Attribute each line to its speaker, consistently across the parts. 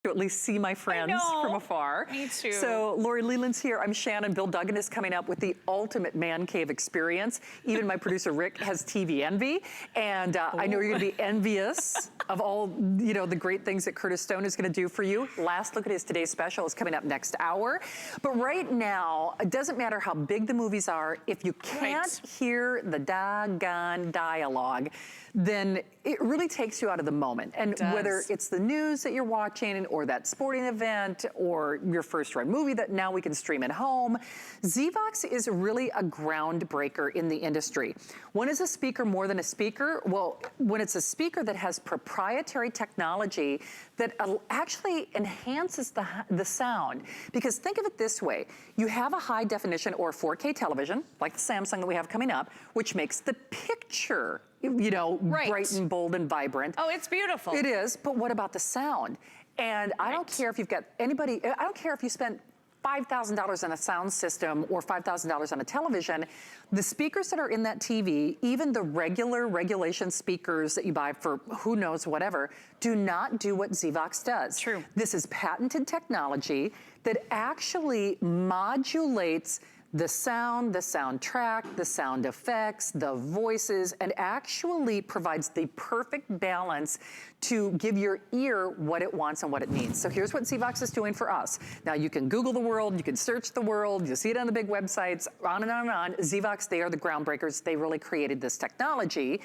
Speaker 1: to at least see my friends from afar.
Speaker 2: Me too.
Speaker 1: So Lori Leland's here. I'm Shannon. Bill Duggan is coming up with the ultimate man cave experience. Even my producer Rick has TV envy, and I know you're going to be envious of all the great things that Curtis Stone is going to do for you. Last look at his today's special is coming up next hour. But right now, it doesn't matter how big the movies are. If you can't hear the doggone dialogue, then it really takes you out of the moment. And whether it's the news that you're watching or that sporting event or your first run movie that now we can stream at home, ZVOX is really a groundbreaker in the industry. When is a speaker more than a speaker? Well, when it's a speaker that has proprietary technology that actually enhances the sound. Because think of it this way, you have a high definition or 4K television, like the Samsung that we have coming up, which makes the picture bright and bold and vibrant.
Speaker 2: Oh, it's beautiful.
Speaker 1: It is, but what about the sound? And I don't care if you've got anybody, I don't care if you spent $5,000 on a sound system or $5,000 on a television, the speakers that are in that TV, even the regulation speakers that you buy for who knows whatever, do not do what ZVOX does.
Speaker 2: True.
Speaker 1: This is patented technology that actually modulates the soundtrack, the sound effects, the voices, and actually provides the perfect balance to give your ear what it wants and what it needs. So here's what ZVOX is doing for us. Now you can Google the world, you can search the world, you'll see it on the big websites, on and on and on. ZVOX, they are the groundbreakers. They really created this technology.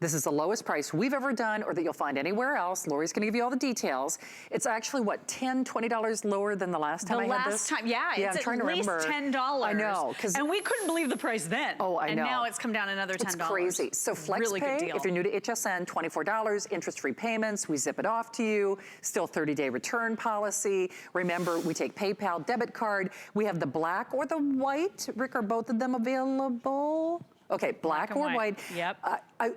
Speaker 1: This is the lowest price we've ever done or that you'll find anywhere else. Lori's gonna give you all the details. It's actually, what, $10, $20 lower than the last time I had this?
Speaker 2: Yeah, it's at least $10.
Speaker 1: I know.
Speaker 2: And we couldn't believe the price then.
Speaker 1: Oh, I know.
Speaker 2: And now it's come down another $10.
Speaker 1: It's crazy. So FlexPay, if you're new to HSN, $24, interest-free payments. We zip it off to you. Still 30-day return policy. Remember, we take PayPal, debit card. We have the black or the white. Rick, are both of them available? Okay, black or white.
Speaker 2: Yep.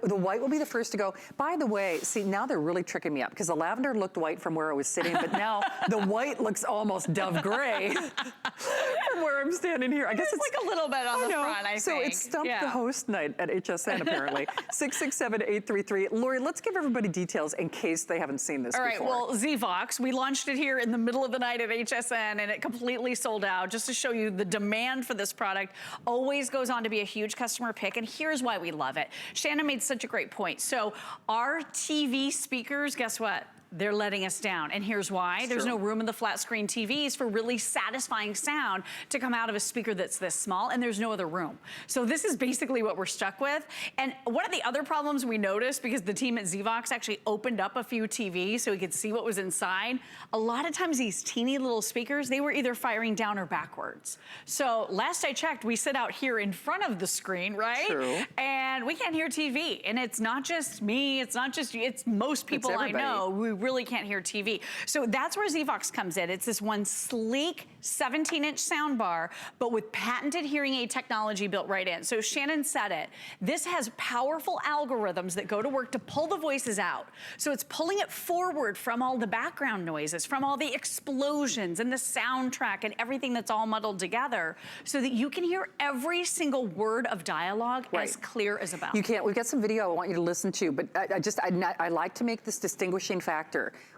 Speaker 1: The white will be the first to go. By the way, see, now they're really tricking me up because the lavender looked white from where I was sitting, but now the white looks almost dove gray from where I'm standing here. I guess it's
Speaker 2: like a little bit on the front, I think.
Speaker 1: So it's Stump the Host night at HSN, apparently. 667-833. Lori, let's give everybody details in case they haven't seen this before.
Speaker 2: All right, well, ZVOX, we launched it here in the middle of the night at HSN, and it completely sold out. Just to show you the demand for this product always goes on to be a huge customer pick, and here's why we love it. Shannon made such a great point. So our TV speakers, guess what? They're letting us down. And here's why. There's no room in the flat screen TVs for really satisfying sound to come out of a speaker that's this small, and there's no other room. So this is basically what we're stuck with. And one of the other problems we noticed, because the team at ZVOX actually opened up a few TVs so we could see what was inside, a lot of times these teeny little speakers, they were either firing down or backwards. So last I checked, we sit out here in front of the screen, right?
Speaker 1: True.
Speaker 2: And we can't hear TV. And it's not just me, it's not just you, it's most people I know. We really can't hear TV. So that's where ZVOX comes in. It's this one sleek 17-inch soundbar, but with patented hearing aid technology built right in. So Shannon said it. This has powerful algorithms that go to work to pull the voices out. So it's pulling it forward from all the background noises, from all the explosions and the soundtrack and everything that's all muddled together, so that you can hear every single word of dialogue as clear as a bell.
Speaker 1: You can't. We've got some video I want you to listen to, but I like to make this distinguishing factor.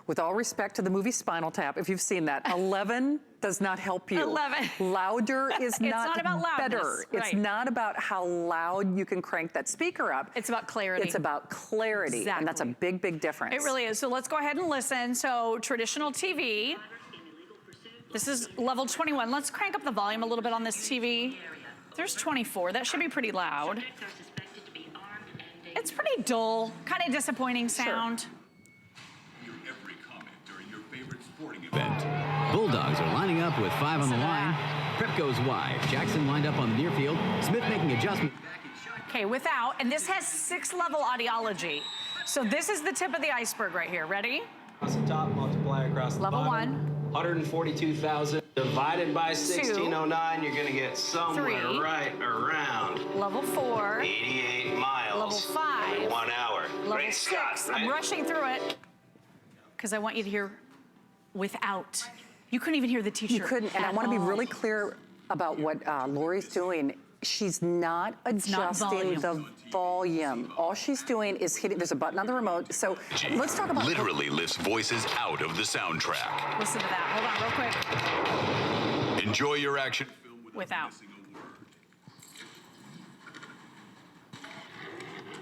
Speaker 1: With all respect to the movie Spinal Tap, if you've seen that, 11 does not help you.
Speaker 2: 11.
Speaker 1: Louder is not
Speaker 2: about
Speaker 1: better. It's not about how loud you can crank that speaker up.
Speaker 2: It's about clarity.
Speaker 1: It's about clarity, and that's a big, big difference.
Speaker 2: It really is. So let's go ahead and listen. So traditional TV. This is level 21. Let's crank up the volume a little bit on this TV. There's 24. That should be pretty loud. It's pretty dull, kind of disappointing sound.
Speaker 3: Event. Bulldogs are lining up with 5 on the line. Prep goes wide. Jackson lined up on the near field. Smith making adjustment.
Speaker 2: Okay, without, and this has 6-level audiology. So this is the tip of the iceberg right here. Ready?
Speaker 4: Across the top, multiply across the
Speaker 2: level
Speaker 4: bottom.
Speaker 2: 1.
Speaker 4: 142,000 divided by 1609. You're going to get somewhere
Speaker 2: 3.
Speaker 4: right around
Speaker 2: level 4.
Speaker 4: 88 miles.
Speaker 2: Level 5.
Speaker 4: In 1 hour.
Speaker 2: Level
Speaker 4: Great
Speaker 2: 6.
Speaker 4: Scott, right?
Speaker 2: I'm rushing through it because I want you to hear without. You couldn't even hear the t-shirt.
Speaker 1: You couldn't, and I want to be really clear about what Lori's doing. she's not adjusting the volume. All she's doing is hitting, there's a button on the remote. So let's talk about—
Speaker 5: literally lifts voices out of the soundtrack.
Speaker 2: Listen to that. Hold on real quick.
Speaker 5: Enjoy your action.
Speaker 2: Without.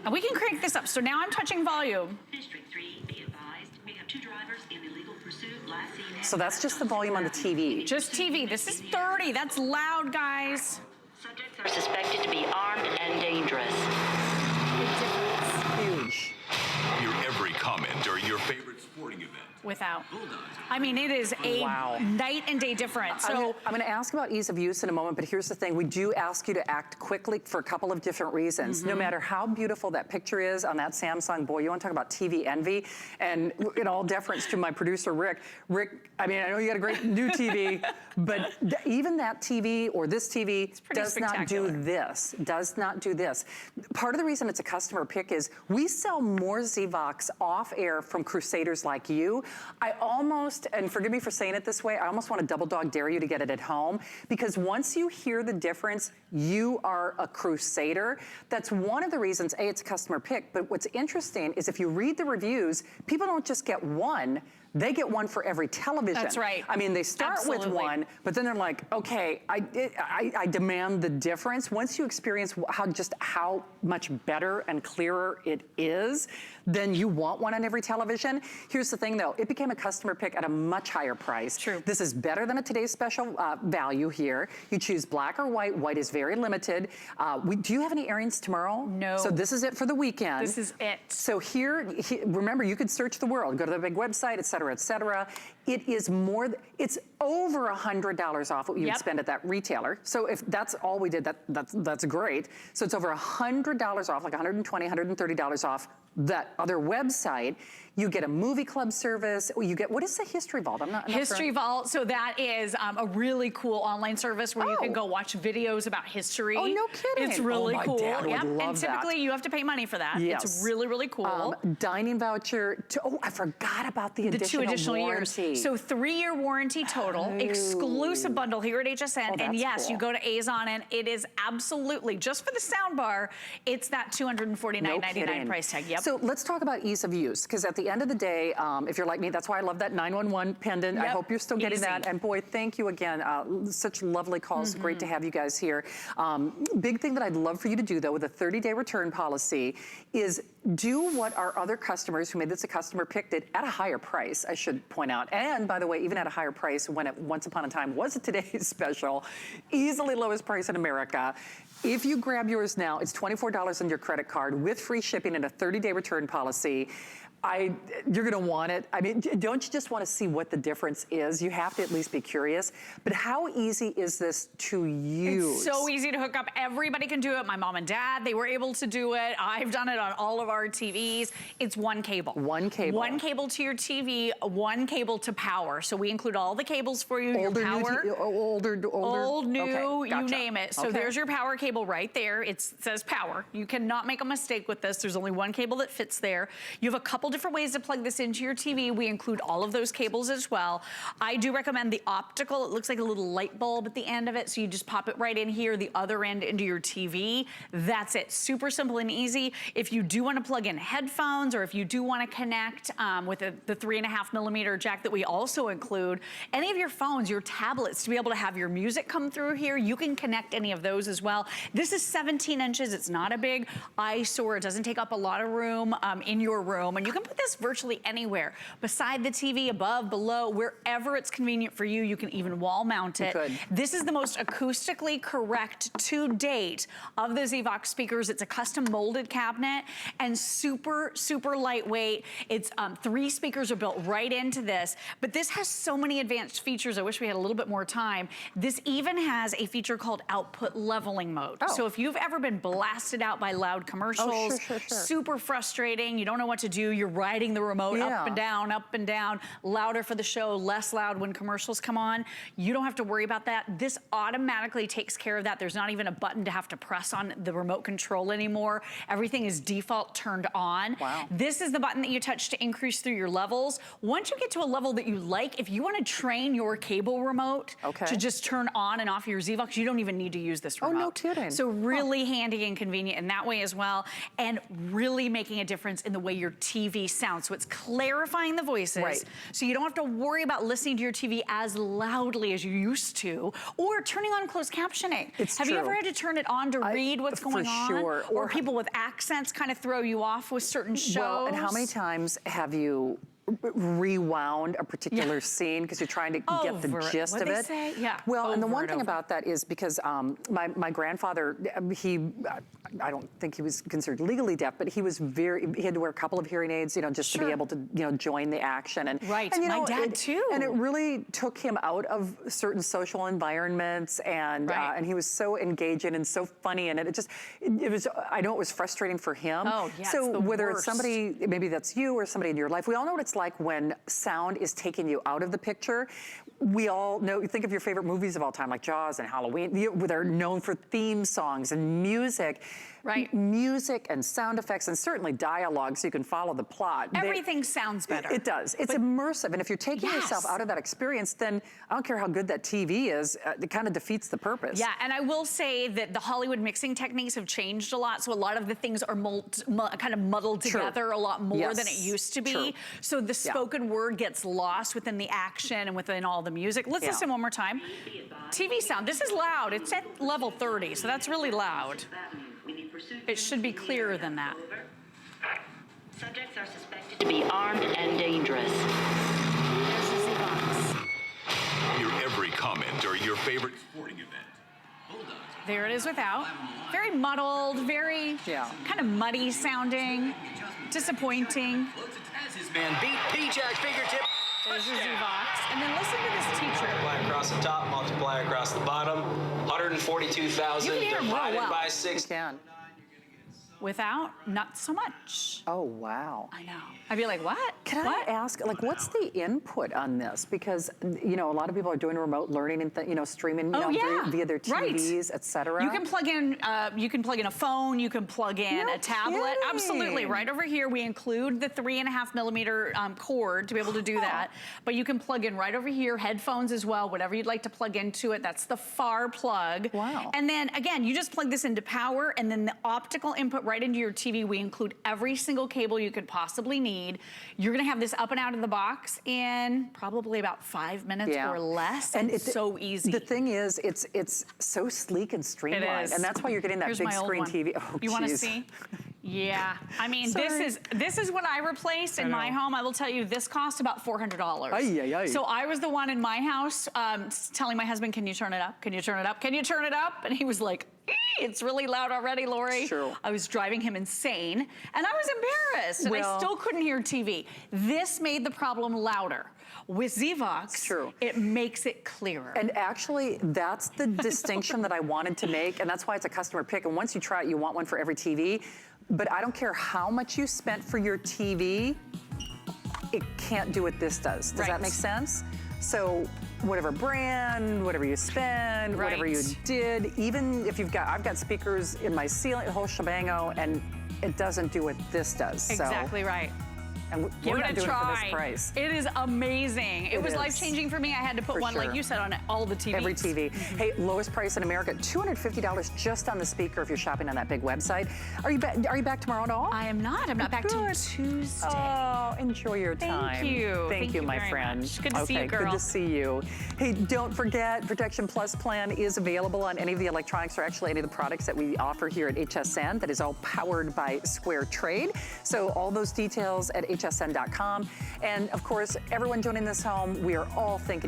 Speaker 2: And we can crank this up. So now I'm touching volume.
Speaker 6: District 3, be advised, we have 2 drivers in illegal pursuit, last seen at—
Speaker 1: So that's just the volume on the TV.
Speaker 2: Just TV. This is 30. That's loud, guys.
Speaker 6: Subjects are suspected to be armed and dangerous.
Speaker 1: Huge.
Speaker 5: Hear every comment during your favorite sporting event.
Speaker 2: Without. I mean, it is a night and day difference. So
Speaker 1: I'm going to ask about ease of use in a moment, but here's the thing. We do ask you to act quickly for a couple of different reasons. No matter how beautiful that picture is on that Samsung, boy, you want to talk about TV envy. And in all deference to my producer, Rick, I mean, I know you got a great new TV, but even that TV or this TV does not do this, Part of the reason it's a customer pick is we sell more ZVOX off air from crusaders like you. I almost, and forgive me for saying it this way, I almost want to double dog dare you to get it at home, because once you hear the difference, you are a crusader. That's one of the reasons, A, it's a customer pick, but what's interesting is if you read the reviews, people don't just get one, they get one for every television.
Speaker 2: That's right.
Speaker 1: I mean, they start with one, but then they're like, okay, I demand the difference. Once you experience how much better and clearer it is, then you want one on every television. Here's the thing though, it became a customer pick at a much higher price.
Speaker 2: True.
Speaker 1: This is better than a today's special value here. You choose black or white. White is very limited. Do you have any airings tomorrow?
Speaker 2: No.
Speaker 1: So this is it for the weekend.
Speaker 2: This is it.
Speaker 1: So here, remember, you could search the world, go to the big website, et cetera, et cetera. It is it's over $100 off what you would spend at that retailer. So if that's all we did, that's great. So it's over $100 off, like $120, $130 off that other website. You get a movie club service. You get, what is the History Vault? I'm not
Speaker 2: History Vault, so that is a really cool online service where you can go watch videos about history.
Speaker 1: Oh, no kidding.
Speaker 2: It's really cool.
Speaker 1: My dad would love
Speaker 2: and typically
Speaker 1: that.
Speaker 2: you have to pay money for that.
Speaker 1: Yes.
Speaker 2: It's really, really cool.
Speaker 1: Dining voucher. I forgot about the
Speaker 2: two additional
Speaker 1: warranty.
Speaker 2: years. So 3-year warranty total, exclusive bundle here at HSN. And yes,
Speaker 1: cool.
Speaker 2: you go to Azon and it is absolutely, just for the soundbar, it's that $249.99 price tag. Yep.
Speaker 1: So let's talk about ease of use, because at the end of the day, if you're like me, that's why I love that 911 pendant. I hope you're still getting that. And boy, thank you again. Such lovely calls. Great to have you guys here. Big thing that I'd love for you to do though with a 30-day return policy is do what our other customers who made this a customer picked it at a higher price, I should point out. And by the way, even at a higher price when it once upon a time was a today's special, easily lowest price in America. If you grab yours now, it's $24 on your credit card with free shipping and a 30-day return policy. You're gonna want it. I mean, don't you just wanna see what the difference is? You have to at least be curious. But how easy is this to use?
Speaker 2: It's so easy to hook up. Everybody can do it. My mom and dad, they were able to do it. I've done it on all of our TVs. It's one cable.
Speaker 1: One cable.
Speaker 2: One cable to your TV, one cable to power. So we include all the cables for you,
Speaker 1: Older,
Speaker 2: your power. Old, new,
Speaker 1: okay, gotcha.
Speaker 2: you name it. So there's your power cable right there. It says power. You cannot make a mistake with this. There's only one cable that fits there. You have a couple different ways to plug this into your TV. We include all of those cables as well. I do recommend the optical. It looks like a little light bulb at the end of it, so you just pop it right in here, the other end into your TV. That's it. Super simple and easy. If you do want to plug in headphones, or if you do want to connect with the 3.5mm jack that we also include, any of your phones, your tablets, to be able to have your music come through here, you can connect any of those as well. This is 17 inches. It's not a big eyesore. It doesn't take up a lot of room in your room, and you can put this virtually anywhere. Beside the TV, above, below, wherever it's convenient for you. You can even wall mount it. This is the most acoustically correct to date of the ZVOX speakers. It's a custom molded cabinet and super, super lightweight. It's 3 speakers are built right into this, but this has so many advanced features. I wish we had a little bit more time. This even has a feature called output leveling mode. So if you've ever been blasted out by loud commercials, super frustrating, you don't know what to do, your you're riding the remote up and down, louder for the show, less loud when commercials come on. You don't have to worry about that. This automatically takes care of that. There's not even a button to have to press on the remote control anymore. Everything is default turned on.
Speaker 1: Wow.
Speaker 2: This is the button that you touch to increase through your levels. Once you get to a level that you like, if you want to train your cable remote to just turn on and off your ZVOX, you don't even need to use this remote.
Speaker 1: Oh, no kidding.
Speaker 2: So really handy and convenient in that way as well, and really making a difference in the way your TV sounds. So it's clarifying the voices, so you don't have to worry about listening to your TV as loudly as you used to, or turning on closed captioning. Have you ever had to turn it on to read what's going on?
Speaker 1: For sure.
Speaker 2: Or people with accents kind of throw you off with certain shows?
Speaker 1: Well, and how many times have you rewound a particular scene because you're trying to get the gist of it? Well, and the one thing about that is because my grandfather, I don't think he was considered legally deaf, but he was he had to wear a couple of hearing aids, you know, just to be able to, you know, join the action. And, and you know,
Speaker 2: my dad too.
Speaker 1: And it really took him out of certain social environments, and he was so engaging and so funny, and it was, I know it was frustrating for him.
Speaker 2: Oh, yeah,
Speaker 1: so
Speaker 2: it's the
Speaker 1: whether
Speaker 2: worst.
Speaker 1: it's somebody, maybe that's you or somebody in your life, we all know what it's like when sound is taking you out of the picture. We all know, think of your favorite movies of all time, like Jaws and Halloween. They're known for theme songs and music. Music and sound effects, and certainly dialogue, so you can follow the plot.
Speaker 2: Everything sounds better.
Speaker 1: It does. It's immersive, and if you're taking yourself out of that experience, then I don't care how good that TV is, it kind of defeats the purpose.
Speaker 2: Yeah, and I will say that the Hollywood mixing techniques have changed a lot, so a lot of the things are kind of muddled together a lot more than it used to be. So the spoken word gets lost within the action and within all the music. Let's listen one more time. TV sound, this is loud. It's at level 30, so that's really loud. It should be clearer than that.
Speaker 6: Subjects are suspected to be armed and dangerous.
Speaker 2: There's the ZVOX.
Speaker 5: Your every comment during your favorite sporting event.
Speaker 2: There it is without. Very muddled, very kind of muddy sounding, disappointing.
Speaker 4: His man beat P-Jack's fingertip.
Speaker 2: There's your ZVOX. And then listen to this teacher.
Speaker 4: Multiply across the top, multiply across the bottom. 142,000 divided by 6.
Speaker 2: Without, not so much.
Speaker 1: Oh, wow.
Speaker 2: I know. I'd be like, what?
Speaker 1: Can I ask, like, what's the input on this? Because, you know, a lot of people are doing remote learning and, you know, streaming via their TVs, et cetera.
Speaker 2: You can plug in a phone, you can plug in a tablet. Absolutely. Right over here, we include the 3.5mm cord to be able to do that. But you can plug in right over here, headphones as well, whatever you'd like to plug into it. That's the far plug.
Speaker 1: Wow.
Speaker 2: And then, again, you just plug this into power, and then the optical input right into your TV. We include every single cable you could possibly need. You're gonna have this up and out of the box in probably about 5 minutes or less. And it's so easy.
Speaker 1: The thing is, it's so sleek and streamlined. It is. And that's why you're getting that big screen TV. Oh,
Speaker 2: you wanna see? Yeah, I mean, this is what I replaced in my home. I will tell you, this cost about $400. So I was the one in my house telling my husband, can you turn it up? Can you turn it up? Can you turn it up? And he was like, it's really loud already, Lori. I was driving him insane, and I was embarrassed, and I still couldn't hear TV. This made the problem louder. With ZVOX, it makes it clearer.
Speaker 1: And actually, that's the distinction that I wanted to make, and that's why it's a customer pick. And once you try it, you want one for every TV. But I don't care how much you spent for your TV, it can't do what this does. Does that make sense? So whatever brand, whatever you spend, whatever you did, even if I've got speakers in my ceiling, the whole shebango, and it doesn't do what this does.
Speaker 2: Exactly right.
Speaker 1: And we're not doing it for this price.
Speaker 2: It is amazing. It was life-changing for me. I had to put one, like you said, on all the TVs.
Speaker 1: Every TV. Hey, lowest price in America, $250 just on the speaker if you're shopping on that big website. Are you back tomorrow at all?
Speaker 2: I am not. I'm not back till Tuesday.
Speaker 1: Oh, enjoy your time.
Speaker 2: Thank you.
Speaker 1: Thank you, my friend.
Speaker 2: Much. Good to see you, girl.
Speaker 1: Good to see you. Hey, don't forget, Protection Plus plan is available on any of the electronics, or actually any of the products that we offer here at HSN. That is all powered by Square Trade. So all those details at hsn.com. And of course, everyone joining this home, we are all thinking